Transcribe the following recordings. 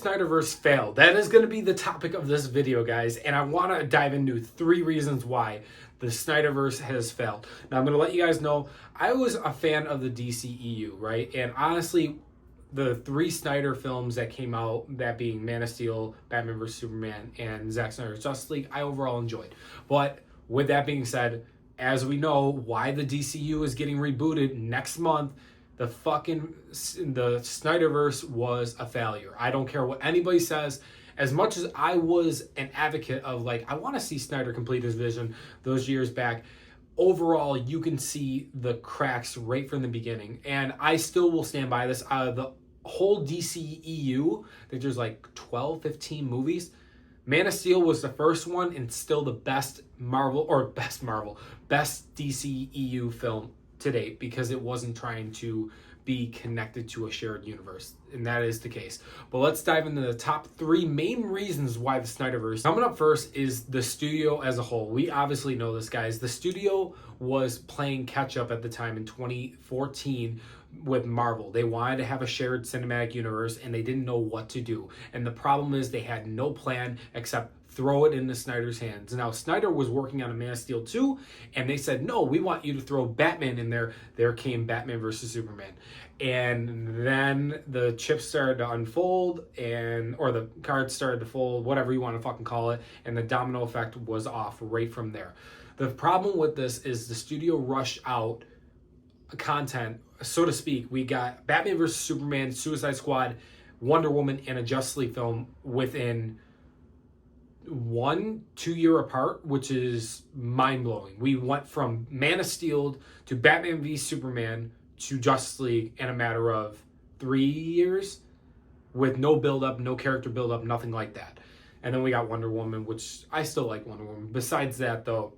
Snyderverse failed? That is going to be the topic of this video, guys, and I want to dive into 3 reasons why the Snyderverse has failed. Now, I'm going to let you guys know, I was a fan of the DCEU, right? And honestly, the 3 Snyder films that came out, that being Man of Steel, Batman vs. Superman, and Zack Snyder's Justice League, I overall enjoyed. But with that being said, as we know, why the DCU is getting rebooted next month, the Snyderverse was a failure. I don't care what anybody says. As much as I was an advocate of, like, I want to see Snyder complete his vision those years back, overall, you can see the cracks right from the beginning. And I still will stand by this. The whole DCEU, I think there's like 12, 15 movies. Man of Steel was the first one and still the best DCEU film to date, because it wasn't trying to be connected to a shared universe, and that is the case. But let's dive into the top 3 main reasons why the Snyderverse. Coming up first is the studio as a whole. We obviously know this, guys. The studio was playing catch up at the time in 2014 with Marvel. They wanted to have a shared cinematic universe and they didn't know what to do. And the problem is they had no plan except throw it into Snyder's hands. Now, Snyder was working on a Man of Steel 2, and they said, no, we want you to throw Batman in there. There came Batman versus Superman. And then the chips started to unfold, or the cards started to fold, whatever you want to fucking call it, and the domino effect was off right from there. The problem with this is the studio rushed out content, so to speak. We got Batman versus Superman, Suicide Squad, Wonder Woman, and a Justice League film within 1-2 year apart, which is mind-blowing. We went from Man of Steel to Batman v Superman to Justice League in a matter of 3 years with no build-up, no character build-up, nothing like that. And then we got Wonder Woman, which I still like Wonder Woman. Besides that, though,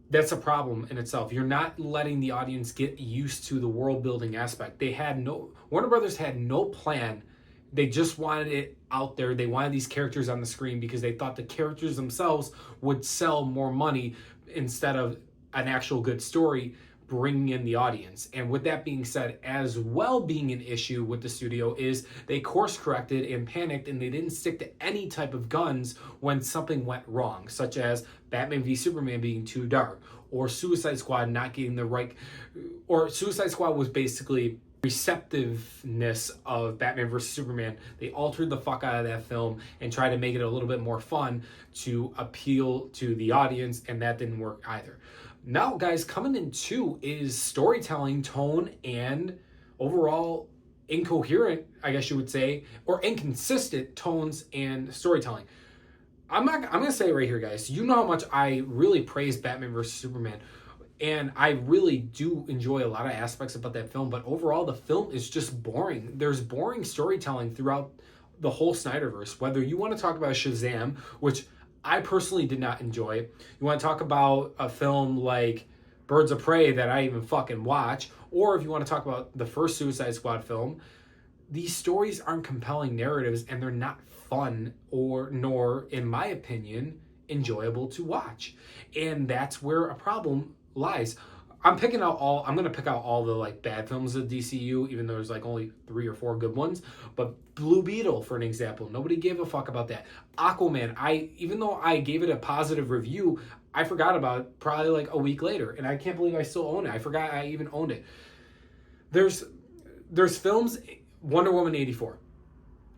that's a problem in itself. You're not letting the audience get used to the world-building aspect. Warner Brothers had no plan. They just wanted it out there. They wanted these characters on the screen because they thought the characters themselves would sell more money instead of an actual good story bringing in the audience. And with that being said, as well, being an issue with the studio is they course corrected and panicked, and they didn't stick to any type of guns when something went wrong, such as Batman v Superman being too dark, or Suicide Squad not getting the right, or Suicide Squad was basically receptiveness of Batman vs. Superman. They altered the fuck out of that film and tried to make it a little bit more fun to appeal to the audience, and that didn't work either. Now, guys, coming in 2 is storytelling, tone, and overall incoherent, I guess you would say, or inconsistent tones and storytelling. I'm gonna say it right here, guys. You know how much I really praise Batman vs. Superman. And I really do enjoy a lot of aspects about that film, but overall the film is just boring. There's boring storytelling throughout the whole Snyderverse. Whether you want to talk about Shazam, which I personally did not enjoy. You want to talk about a film like Birds of Prey that I even fucking watch, or if you want to talk about the first Suicide Squad film, these stories aren't compelling narratives and they're not fun nor, in my opinion, enjoyable to watch. And that's where a problem lies. I'm gonna pick out all the like bad films of DCU, even though there's like only 3 or 4 good ones. But Blue Beetle, for an example, nobody gave a fuck about that. Aquaman, even though I gave it a positive review, I forgot about it probably like a week later, and I can't believe I still own it. I forgot I even owned it. There's films, Wonder Woman 84.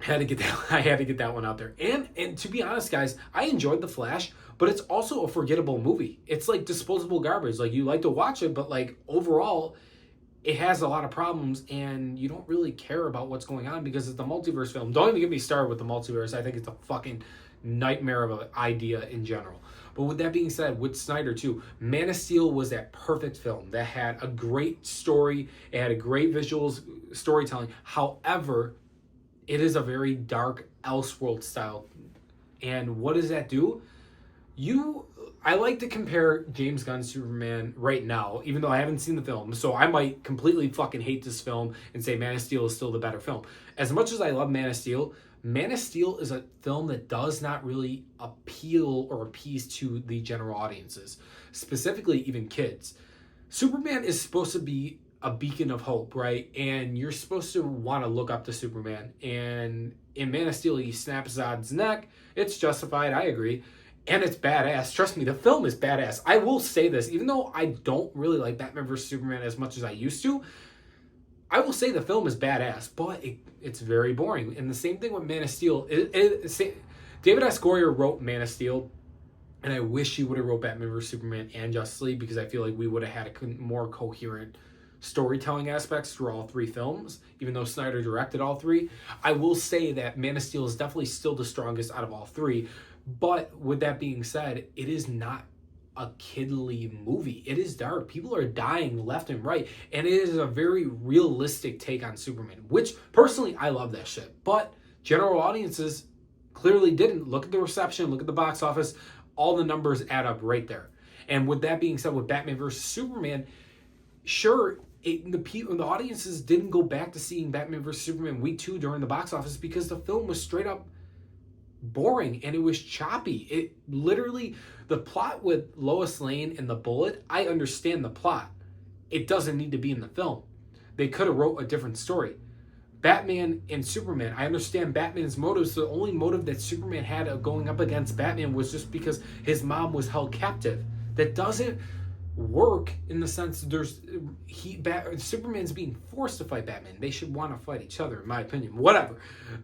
I had to get that one out there. And to be honest, guys, I enjoyed The Flash, but it's also a forgettable movie. It's like disposable garbage. Like, you like to watch it, but like overall, it has a lot of problems and you don't really care about what's going on because it's the multiverse film. Don't even get me started with the multiverse. I think it's a fucking nightmare of an idea in general. But with that being said, with Snyder too, Man of Steel was that perfect film that had a great story. It had a great visuals, storytelling. However, it is a very dark Elseworld style. And what does that do? I like to compare James Gunn's Superman right now, even though I haven't seen the film. So I might completely fucking hate this film and say Man of Steel is still the better film. As much as I love Man of Steel is a film that does not really appeal or appease to the general audiences, specifically even kids. Superman is supposed to be a beacon of hope, right? And you're supposed to want to look up to Superman. And in Man of Steel, he snaps Zod's neck. It's justified, I agree. And it's badass. Trust me, the film is badass. I will say this, even though I don't really like Batman vs. Superman as much as I used to, I will say the film is badass, but it's very boring. And the same thing with Man of Steel. David S. Goyer wrote Man of Steel, and I wish he would have wrote Batman vs. Superman and Justice League, because I feel like we would have had a more coherent storytelling aspects through all three films, even though Snyder directed all three. I will say that Man of Steel is definitely still the strongest out of all three. But with that being said, it is not a kidly movie. It is dark. People are dying left and right. And it is a very realistic take on Superman, which personally, I love that shit. But general audiences clearly didn't. Look at the reception, look at the box office. All the numbers add up right there. And with that being said, with Batman versus Superman, sure, the audiences didn't go back to seeing Batman vs. Superman week 2 during the box office because the film was straight up boring and it was choppy. It literally, the plot with Lois Lane and the Bullet, I understand the plot. It doesn't need to be in the film. They could have wrote a different story. Batman and Superman, I understand Batman's motives. The only motive that Superman had of going up against Batman was just because his mom was held captive. That doesn't work in the sense Superman's being forced to fight Batman. They should want to fight each other, in my opinion. Whatever.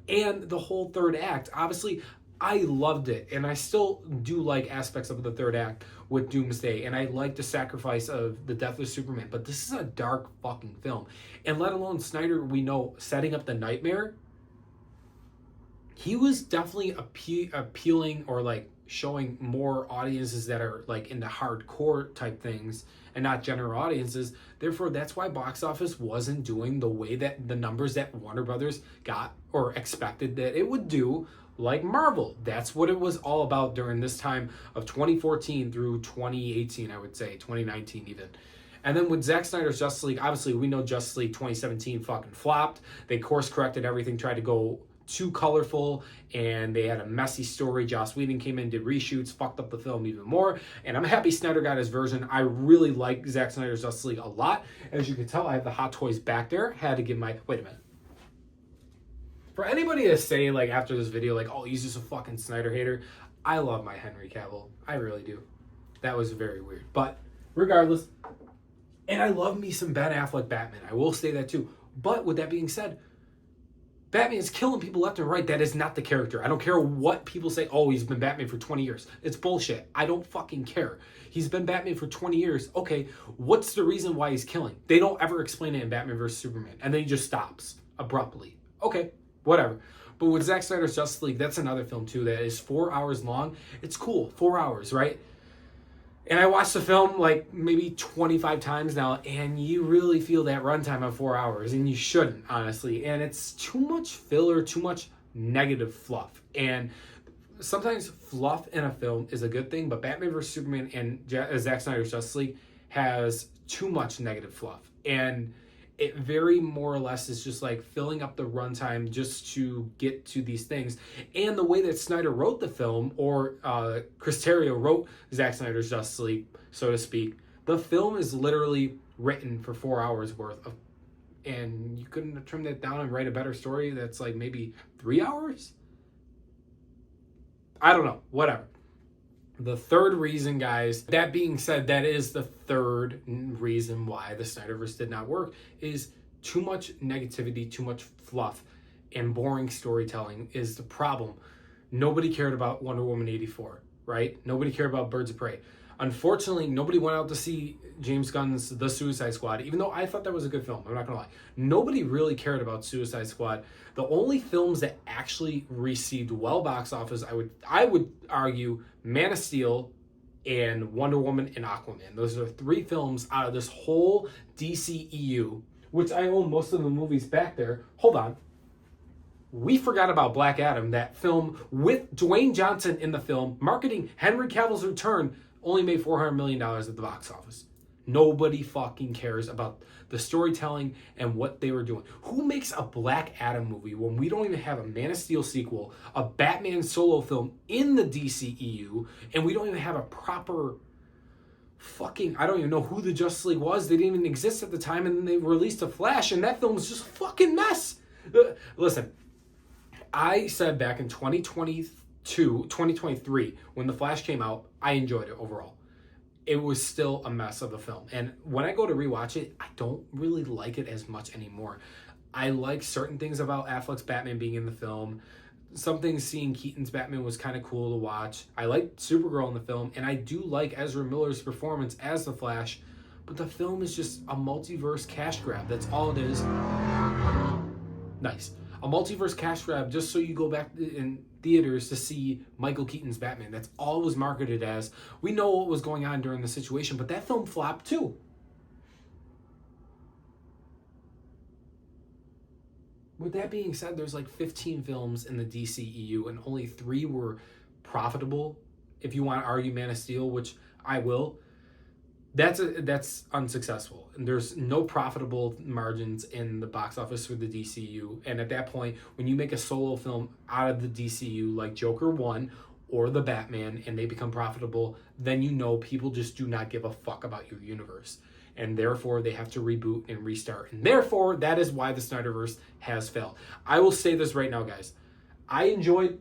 And the whole third act, obviously, I loved it, and I still do like aspects of the third act with Doomsday, and I like the sacrifice of the death of Superman, but this is a dark fucking film. And let alone Snyder, we know, setting up the Nightmare, he was definitely appealing or like showing more audiences that are like into hardcore type things and not general audiences. Therefore, that's why box office wasn't doing the way that the numbers that Warner Brothers got or expected that it would do, like Marvel. That's what it was all about during this time of 2014 through 2018, I would say, 2019 even. And then with Zack Snyder's Justice League, obviously we know Justice League 2017 fucking flopped. They course corrected everything, tried to go too colorful, and they had a messy story. Joss Whedon came in, did reshoots, fucked up the film even more. And I'm happy Snyder got his version. I really like Zack Snyder's Justice League a lot. As you can tell, I have the Hot Toys back there. Had to give my... Wait a minute. For anybody to say, like, after this video, like, oh, he's just a fucking Snyder hater, I love my Henry Cavill. I really do. That was very weird. But regardless, and I love me some Ben Affleck Batman. I will say that too. But with that being said, Batman is killing people left and right. That is not the character. I don't care what people say, oh, he's been Batman for 20 years. It's bullshit. I don't fucking care. He's been Batman for 20 years. Okay, what's the reason why he's killing? They don't ever explain it in Batman vs. Superman. And then he just stops abruptly. Okay, whatever. But with Zack Snyder's Justice League, that's another film too that is 4 hours long. It's cool, 4 hours, right? And I watched the film like maybe 25 times now, and you really feel that runtime of 4 hours, and you shouldn't, honestly. And it's too much filler, too much negative fluff. And sometimes fluff in a film is a good thing, but Batman vs. Superman and Zack Snyder's Justice League has too much negative fluff. And it very more or less is just like filling up the runtime just to get to these things. And the way that Snyder wrote the film, or Chris Terrio wrote Zack Snyder's Justice League, so to speak, the film is literally written for 4 hours worth of, and you couldn't have trimmed it down and write a better story that's like maybe 3 hours? I don't know, whatever. The third reason, guys, that being said, that is the third reason why the Snyderverse did not work, is too much negativity, too much fluff, and boring storytelling is the problem. Nobody cared about Wonder Woman 84, right? Nobody cared about Birds of Prey. Unfortunately, nobody went out to see James Gunn's The Suicide Squad, even though I thought that was a good film. I'm not going to lie. Nobody really cared about Suicide Squad. The only films that actually received well box office, I would argue, Man of Steel and Wonder Woman and Aquaman. Those are 3 films out of this whole DCEU, which I own most of the movies back there. Hold on. We forgot about Black Adam, that film with Dwayne Johnson in the film, marketing Henry Cavill's return, only made $400 million at the box office. Nobody fucking cares about the storytelling and what they were doing. Who makes a Black Adam movie when we don't even have a Man of Steel sequel, a Batman solo film in the DCEU, and we don't even have a proper fucking, I don't even know who the Justice League was. They didn't even exist at the time, and then they released a Flash, and that film was just a fucking mess. Listen, I said back in 2023, when the Flash came out, I enjoyed it overall. It was still a mess of a film. And when I go to rewatch it, I don't really like it as much anymore. I like certain things about Affleck's Batman being in the film. Some things, seeing Keaton's Batman was kind of cool to watch. I liked Supergirl in the film, and I do like Ezra Miller's performance as the Flash, but the film is just a multiverse cash grab. That's all it is. Nice. A multiverse cash grab just so you go back in theaters to see Michael Keaton's Batman. That's all it was marketed as. We know what was going on during the situation, but that film flopped too. With that being said, there's like 15 films in the DCEU and only 3 were profitable. If you want to argue Man of Steel, which I will, that's unsuccessful. And there's no profitable margins in the box office for the DCEU. And at that point, when you make a solo film out of the DCEU like Joker 1 or the Batman and they become profitable, then you know people just do not give a fuck about your universe. And therefore, they have to reboot and restart. And therefore, that is why the Snyderverse has failed. I will say this right now, guys. I enjoyed,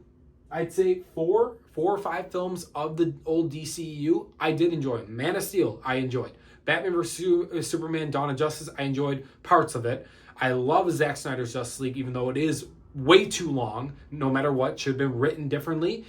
I'd say, 4 or 5 films of the old DCEU. I did enjoy. Man of Steel, I enjoyed. Batman vs. Superman, Dawn of Justice, I enjoyed parts of it. I love Zack Snyder's Justice League, even though it is way too long. No matter what, should have been written differently.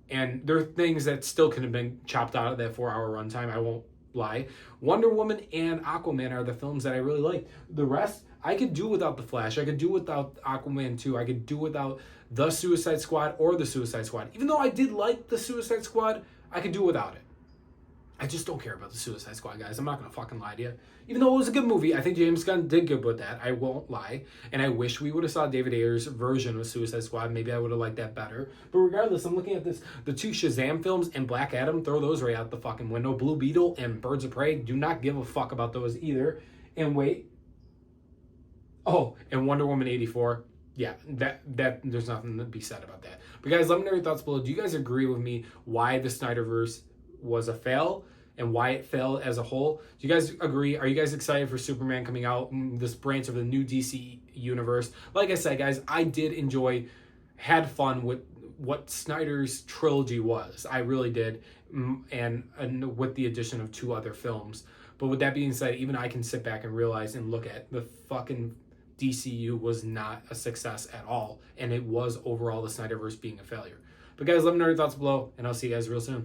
And there are things that still could have been chopped out of that 4-hour runtime. I won't lie. Wonder Woman and Aquaman are the films that I really like. The rest, I could do without The Flash. I could do without Aquaman 2. I could do without The Suicide Squad or The Suicide Squad. Even though I did like The Suicide Squad, I could do without it. I just don't care about The Suicide Squad, guys. I'm not going to fucking lie to you. Even though it was a good movie, I think James Gunn did good with that. I won't lie. And I wish we would have saw David Ayer's version of Suicide Squad. Maybe I would have liked that better. But regardless, I'm looking at this. The 2 Shazam films and Black Adam, throw those right out the fucking window. Blue Beetle and Birds of Prey, do not give a fuck about those either. And wait. Oh, and Wonder Woman 84. Yeah, that there's nothing to be said about that. But guys, let me know your thoughts below. Do you guys agree with me why the Snyderverse was a fail and why it failed as a whole? Do you guys agree? Are you guys excited for Superman coming out, this branch of the new DC universe? Like I said, guys, I did enjoy, had fun with what Snyder's trilogy was. I really did, and with the addition of 2 other films. But with that being said, even I can sit back and realize and look at the fucking DCU was not a success at all, and it was overall the Snyderverse being a failure. But guys, let me know your thoughts below, and I'll see you guys real soon.